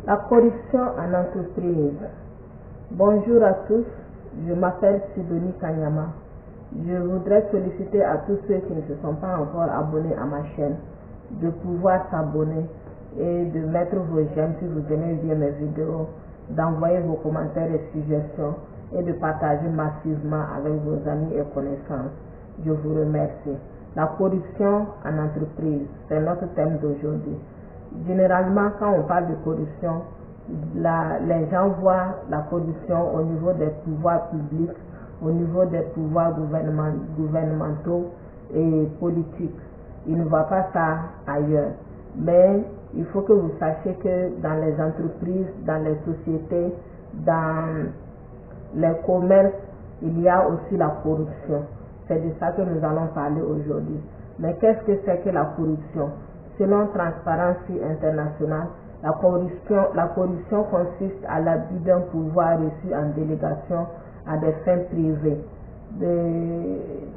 La corruption en entreprise. Bonjour à tous, je m'appelle Sidonie Kanyama. Je voudrais solliciter à tous ceux qui ne se sont pas encore abonnés à ma chaîne de pouvoir s'abonner et de mettre vos j'aime si vous aimez bien mes vidéos, d'envoyer vos commentaires et suggestions et de partager massivement avec vos amis et connaissances. Je vous remercie. La corruption en entreprise, c'est notre thème d'aujourd'hui. Généralement, quand on parle de corruption, les gens voient la corruption au niveau des pouvoirs publics, au niveau des pouvoirs gouvernementaux et politiques. Ils ne voient pas ça ailleurs. Mais il faut que vous sachiez que dans les entreprises, dans les sociétés, dans les commerces, il y a aussi la corruption. C'est de ça que nous allons parler aujourd'hui. Mais qu'est-ce que c'est que la corruption? Selon Transparency International, la corruption consiste à l'abus d'un pouvoir reçu en délégation à des fins privées.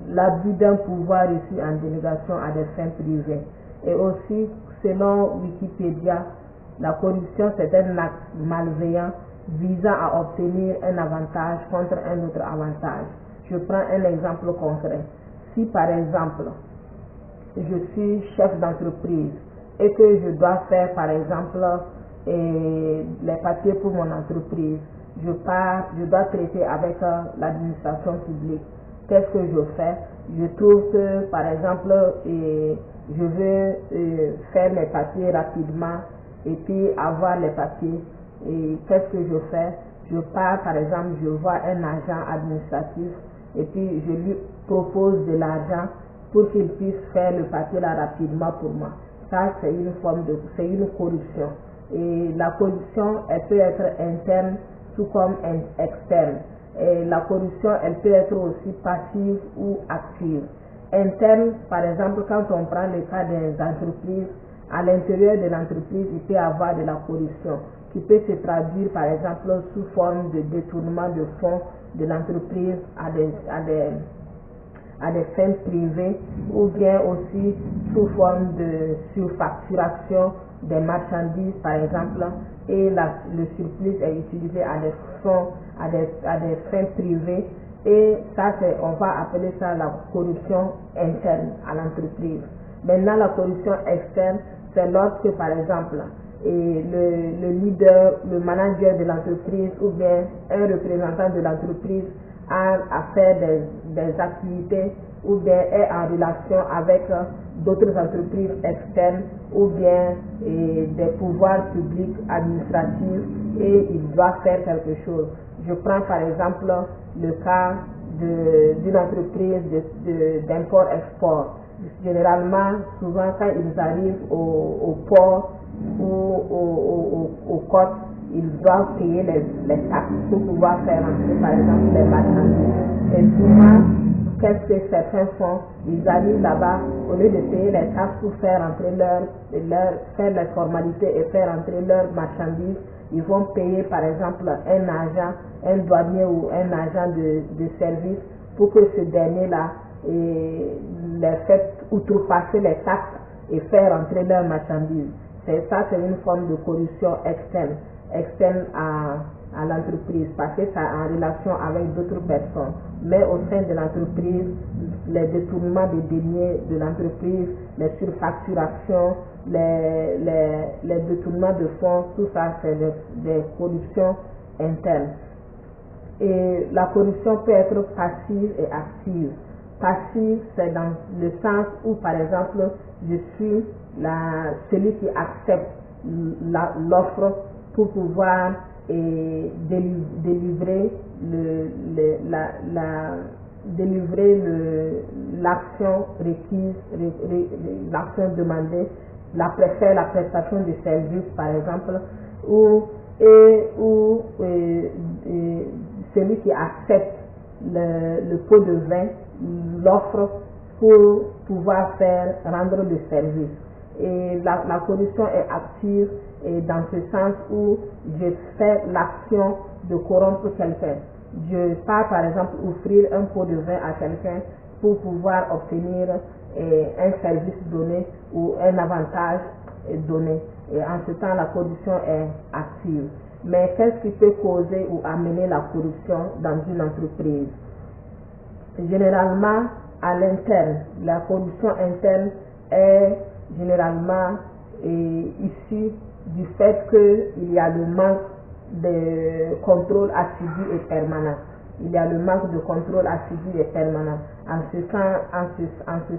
L'abus d'un pouvoir reçu en délégation à des fins privées. Et aussi, selon Wikipédia, la corruption c'est un acte malveillant visant à obtenir un avantage contre un autre avantage. Je prends un exemple concret. Si par exemple, je suis chef d'entreprise et que je dois faire par exemple les papiers pour mon entreprise, je dois traiter avec l'administration publique. Qu'est-ce que je fais? Je trouve que par exemple je veux faire mes papiers rapidement et puis avoir les papiers. Et qu'est-ce que je fais? Je pars par exemple, je vois un agent administratif et puis je lui propose de l'argent pour qu'il puisse faire le papier là rapidement pour moi. Ça, c'est une corruption. Et la corruption, elle peut être interne tout comme externe. Et la corruption, elle peut être aussi passive ou active. Interne, par exemple, quand on prend le cas des entreprises, à l'intérieur de l'entreprise, il peut y avoir de la corruption qui peut se traduire, par exemple, sous forme de détournement de fonds de l'entreprise à des fins privées ou bien aussi sous forme de surfacturation des marchandises par exemple, et le surplus est utilisé à des fonds, à des fins privées, et ça on va appeler ça la corruption interne à l'entreprise. Maintenant la corruption externe, c'est lorsque par exemple le leader, le manager de l'entreprise ou bien un représentant de l'entreprise a à faire des activités ou bien est en relation avec d'autres entreprises externes ou bien des pouvoirs publics administratifs et il doit faire quelque chose. Je prends par exemple le cas d'une entreprise d'import-export. Généralement, souvent quand ils arrivent au port ou aux côtes, ils doivent payer les taxes pour pouvoir faire entrer par exemple les marchandises. Et souvent, qu'est-ce que certains font? Ils arrivent là-bas, au lieu de payer les taxes pour faire entrer faire les formalités et faire entrer leurs marchandises, ils vont payer par exemple un agent, un douanier ou un agent de service pour que ce dernier-là les fait outrepasser les taxes et faire entrer leurs marchandises. C'est une forme de corruption externe à l'entreprise, parce que ça est en relation avec d'autres personnes. Mais au sein de l'entreprise, les détournements des deniers de l'entreprise, les surfacturations, les détournements de fonds, tout ça c'est des corruptions internes. Et la corruption peut être passive et active. Passive, c'est dans le sens où, par exemple, je suis celui qui accepte l'offre pour pouvoir délivrer l'action requise, l'action demandée, faire la prestation de service, par exemple, ou celui qui accepte le pot de vin, l'offre pour pouvoir rendre le service. Et la corruption est active et dans ce sens où je fais l'action de corrompre quelqu'un. Je pars par exemple offrir un pot de vin à quelqu'un pour pouvoir obtenir un service donné ou un avantage donné. Et en ce temps, la corruption est active. Mais qu'est-ce qui peut causer ou amener la corruption dans une entreprise? Généralement, à l'interne, la corruption interne est généralement issue du fait qu'il y a le manque de contrôle assidu et permanent. Il y a le manque de contrôle assidu et permanent. En ce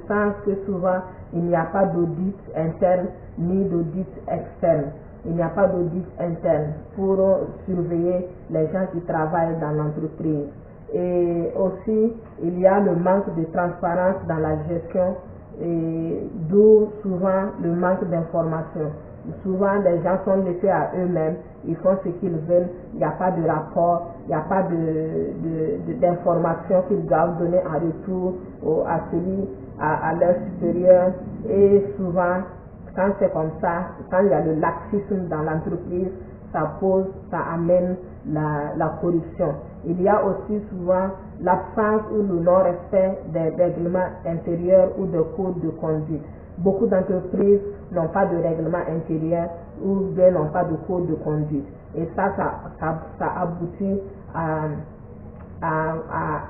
sens que souvent, il n'y a pas d'audit interne ni d'audit externe. Il n'y a pas d'audit interne pour surveiller les gens qui travaillent dans l'entreprise. Et aussi, il y a le manque de transparence dans la gestion, d'où souvent le manque d'information. Souvent, les gens sont laissés à eux-mêmes, ils font ce qu'ils veulent, il n'y a pas de rapport, il n'y a pas d'information qu'ils doivent donner en retour à leur supérieur. Et souvent, quand c'est comme ça, quand il y a le laxisme dans l'entreprise, ça amène la corruption. Il y a aussi souvent l'absence ou le non-respect des règlements intérieurs ou de codes de conduite. Beaucoup d'entreprises n'ont pas de règlement intérieur ou bien n'ont pas de code de conduite. Et ça aboutit à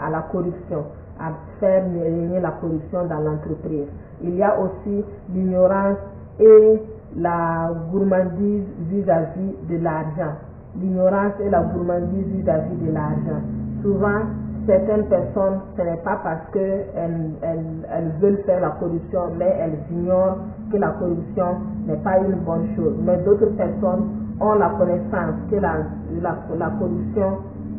la corruption, à faire régner la corruption dans l'entreprise. Il y a aussi l'ignorance et la gourmandise vis-à-vis de l'argent. L'ignorance et la gourmandise vis-à-vis de l'argent. Souvent, certaines personnes, ce n'est pas parce qu'elles veulent faire la corruption, mais elles ignorent que la corruption n'est pas une bonne chose. Mais d'autres personnes ont la connaissance que la corruption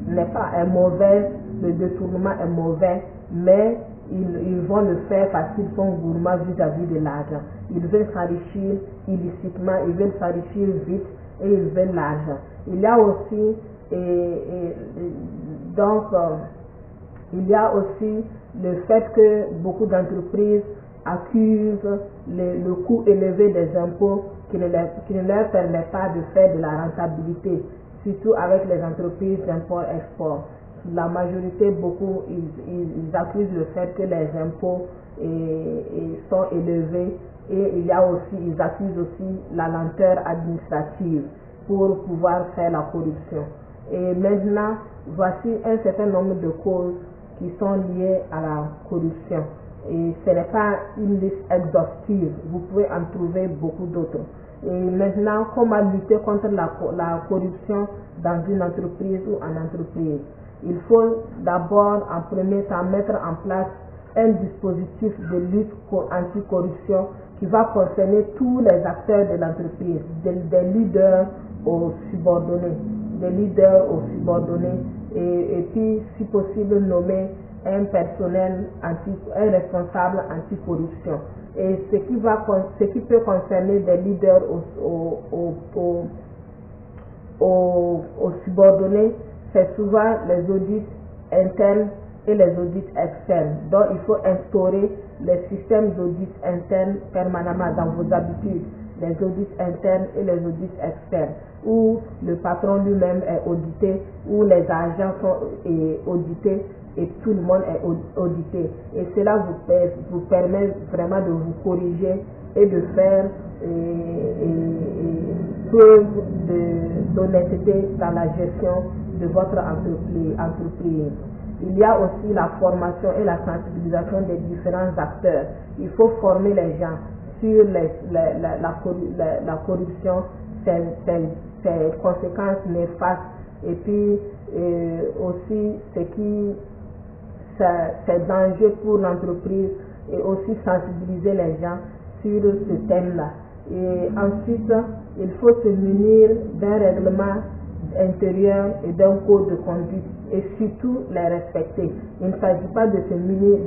est mauvaise, le détournement est mauvais, mais ils vont le faire parce qu'ils sont gourmands vis-à-vis de l'argent. Ils veulent s'enrichir illicitement, ils veulent s'enrichir vite et ils veulent l'argent. Il y a aussi il y a aussi le fait que beaucoup d'entreprises accusent le coût élevé des impôts qui ne leur permet pas de faire de la rentabilité, surtout avec les entreprises d'import-export. La majorité, ils accusent le fait que les impôts sont élevés et ils accusent aussi la lenteur administrative pour pouvoir faire la corruption. Et maintenant, voici un certain nombre de causes qui sont liées à la corruption. Et ce n'est pas une liste exhaustive, vous pouvez en trouver beaucoup d'autres. Et maintenant, comment lutter contre la corruption dans une entreprise ou en entreprise? Il faut d'abord, en premier temps, mettre en place un dispositif de lutte anticorruption qui va concerner tous les acteurs de l'entreprise, des leaders aux subordonnés, et puis, si possible, nommer un responsable anticorruption. Et ce qui peut concerner des leaders aux subordonnés, c'est souvent les audits internes et les audits externes. Donc, il faut instaurer les systèmes d'audits internes permanemment dans vos habitudes, les audits internes et les audits externes, où le patron lui-même est audité, où les agents sont audités et tout le monde est audité. Et cela vous permet vraiment de vous corriger et de faire preuve d'honnêteté dans la gestion de votre entreprise. Il y a aussi la formation et la sensibilisation des différents acteurs. Il faut former les gens sur la corruption, ses conséquences néfastes, et puis aussi ses dangers pour l'entreprise, et aussi sensibiliser les gens sur ce thème-là. Et ensuite, il faut se munir d'un règlement intérieur et d'un code de conduite, et surtout les respecter. Il ne s'agit pas de se munir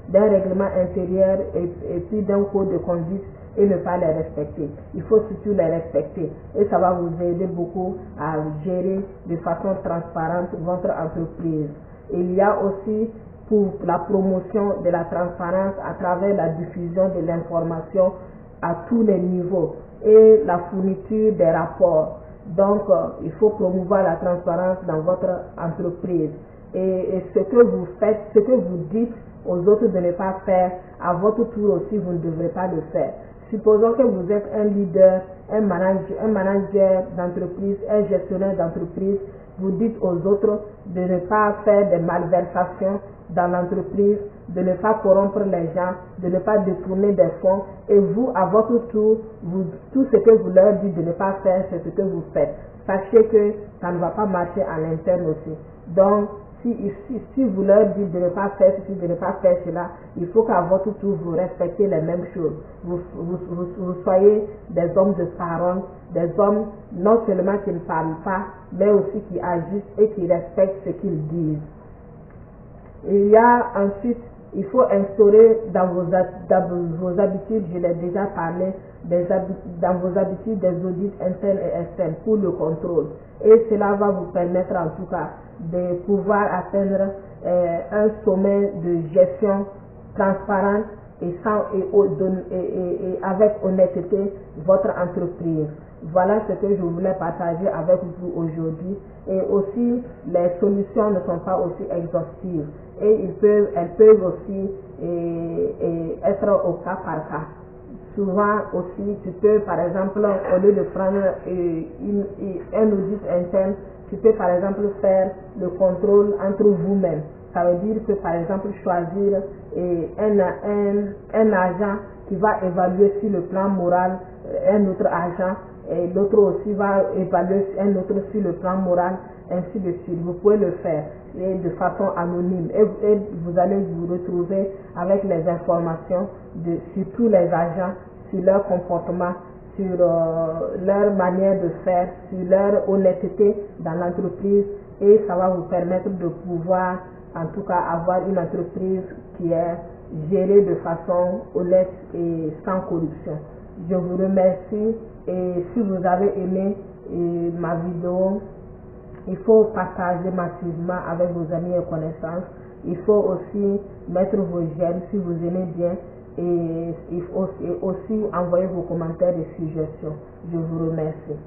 d'un règlement intérieur et puis d'un code de conduite et ne pas les respecter. Il faut surtout les respecter, et ça va vous aider beaucoup à gérer de façon transparente votre entreprise. Il y a aussi pour la promotion de la transparence à travers la diffusion de l'information à tous les niveaux et la fourniture des rapports. Donc, il faut promouvoir la transparence dans votre entreprise. Et ce que vous faites, ce que vous dites aux autres de ne pas faire, à votre tour aussi, vous ne devrez pas le faire. Supposons que vous êtes un leader, un manager d'entreprise, un gestionnaire d'entreprise. Vous dites aux autres de ne pas faire des malversations dans l'entreprise, de ne pas corrompre les gens, de ne pas détourner des fonds. Et vous, à votre tour, tout ce que vous leur dites de ne pas faire, c'est ce que vous faites. Sachez que ça ne va pas marcher à l'interne aussi. Donc, si vous leur dites de ne pas faire ceci, de ne pas faire cela, il faut qu'à votre tour, vous respectez les mêmes choses. Vous soyez des hommes de parole, des hommes non seulement qui ne parlent pas, mais aussi qui agissent et qui respectent ce qu'ils disent. Il y a ensuite, il faut instaurer dans vos habitudes, je l'ai déjà parlé, dans vos habitudes des audits internes et externes pour le contrôle. Et cela va vous permettre en tout cas de pouvoir atteindre un sommet de gestion transparente et avec honnêteté votre entreprise. Voilà ce que je voulais partager avec vous aujourd'hui. Et aussi, les solutions ne sont pas aussi exhaustives. Et elles peuvent aussi être au cas par cas. Souvent aussi, tu peux par exemple, au lieu de prendre un audit interne, tu peux par exemple faire le contrôle entre vous-même. Ça veut dire que par exemple choisir un agent qui va évaluer sur le plan moral un autre agent, et l'autre aussi va évaluer un autre sur le plan moral, ainsi de suite. Vous pouvez le faire et de façon anonyme et vous allez vous retrouver avec les informations sur tous les agents, sur leur comportement, sur leur manière de faire, sur leur honnêteté dans l'entreprise, et ça va vous permettre de pouvoir en tout cas avoir une entreprise qui est gérée de façon honnête et sans corruption. Je vous remercie, et si vous avez aimé ma vidéo, il faut partager massivement avec vos amis et connaissances. Il faut aussi mettre vos j'aime si vous aimez bien, et il faut aussi envoyer vos commentaires et suggestions. Je vous remercie.